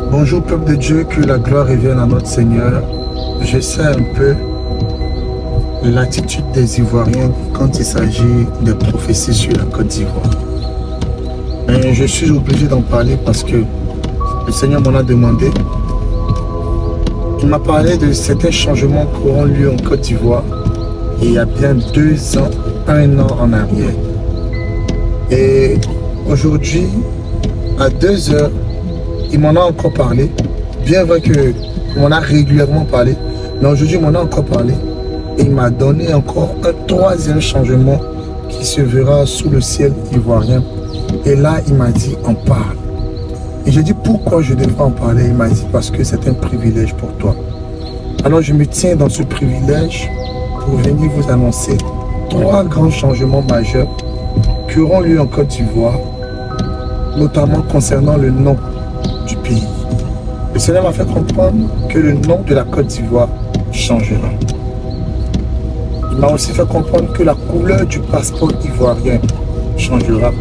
Bonjour peuple de Dieu, que la gloire revienne à notre Seigneur. Je sais un peu l'attitude des Ivoiriens quand il s'agit de prophéties sur la Côte d'Ivoire. Mais je suis obligé d'en parler parce que le Seigneur m'en a demandé. Il m'a parlé de certains changements qui auront lieu en Côte d'Ivoire il y a bien 2 ans, 1 an en arrière. Et aujourd'hui, à 2 heures, il m'en a encore parlé. Bien vrai qu'il m'en a régulièrement parlé, mais aujourd'hui il m'en a encore parlé. Et il m'a donné encore un 3e changement qui se verra sous le ciel ivoirien. Et là, il m'a dit, en parle. Et j'ai dit, pourquoi je devrais en parler? Il m'a dit, parce que c'est un privilège pour toi. Alors je me tiens dans ce privilège pour venir vous annoncer 3 grands changements majeurs qui auront lieu en Côte d'Ivoire, notamment concernant le nom du pays. Le Seigneur m'a fait comprendre que le nom de la Côte d'Ivoire changera. Il m'a aussi fait comprendre que la couleur du passeport ivoirien changera.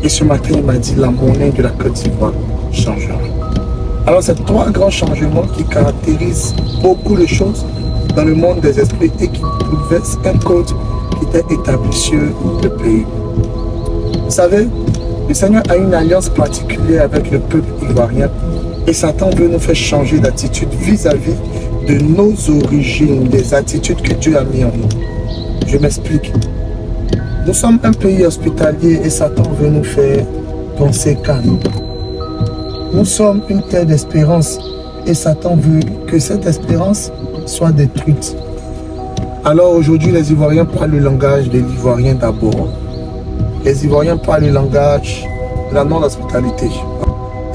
Et ce matin, il m'a dit la monnaie de la Côte d'Ivoire changera. Alors, ces 3 grands changements qui caractérisent beaucoup de choses dans le monde des esprits et qui bouleversent un code qui était établi sur le pays. Vous savez, le Seigneur a une alliance particulière avec le peuple ivoirien et Satan veut nous faire changer d'attitude vis-à-vis de nos origines, des attitudes que Dieu a mis en nous. Je m'explique. Nous sommes un pays hospitalier et Satan veut nous faire penser qu'à nous. Nous sommes une terre d'espérance et Satan veut que cette espérance soit détruite. Alors aujourd'hui, les Ivoiriens parlent le langage de l'Ivoirien d'abord. Les Ivoiriens parlent le langage de la non-hospitalité.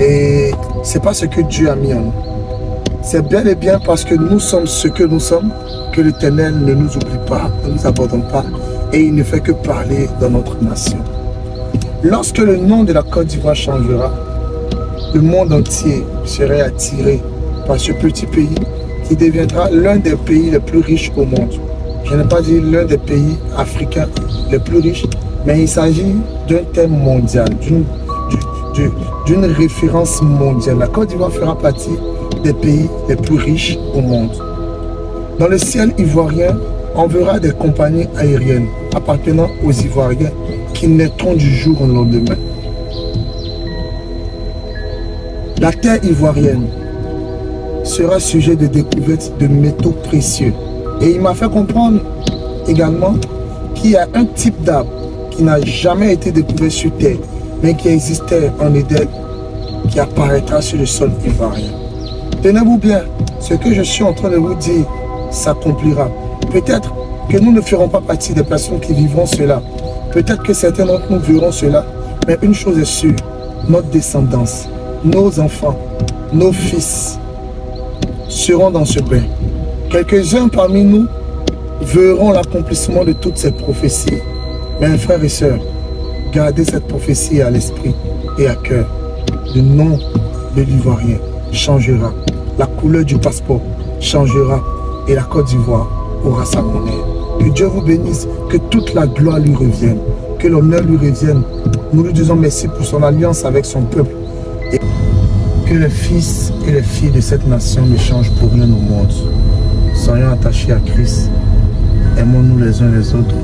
Et c'est pas ce que Dieu a mis en nous. C'est bel et bien parce que nous sommes ce que nous sommes que l'Éternel ne nous oublie pas, ne nous abandonne pas et il ne fait que parler dans notre nation. Lorsque le nom de la Côte d'Ivoire changera, le monde entier serait attiré par ce petit pays qui deviendra l'un des pays les plus riches au monde. Je n'ai pas dit l'un des pays africains les plus riches, mais il s'agit d'un thème mondial, d'une référence mondiale. La Côte d'Ivoire fera partie des pays les plus riches au monde. Dans le ciel ivoirien, on verra des compagnies aériennes appartenant aux Ivoiriens qui naîtront du jour au lendemain. La terre ivoirienne sera sujet de découverte de métaux précieux. Et il m'a fait comprendre également qu'il y a un type d'arbre qui n'a jamais été découvert sur terre, mais qui existait en Éden, qui apparaîtra sur le sol ivoirien. Tenez-vous bien, ce que je suis en train de vous dire s'accomplira. Peut-être que nous ne ferons pas partie des personnes qui vivront cela. Peut-être que certains d'entre nous verront cela, mais une chose est sûre, notre descendance, nos enfants, nos fils seront dans ce bain. Quelques-uns parmi nous verront l'accomplissement de toutes ces prophéties. Mais frères et sœurs, gardez cette prophétie à l'esprit et à cœur. Le nom de l'Ivoirien changera. La couleur du passeport changera. Et la Côte d'Ivoire aura sa monnaie. Que Dieu vous bénisse. Que toute la gloire lui revienne. Que l'honneur lui revienne. Nous lui disons merci pour son alliance avec son peuple. Et que les fils et les filles de cette nation ne changent pour rien au monde. Soyons attachés à Christ. Aimons-nous les uns les autres.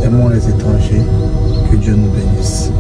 Aimons les étrangers. Que Dieu nous bénisse.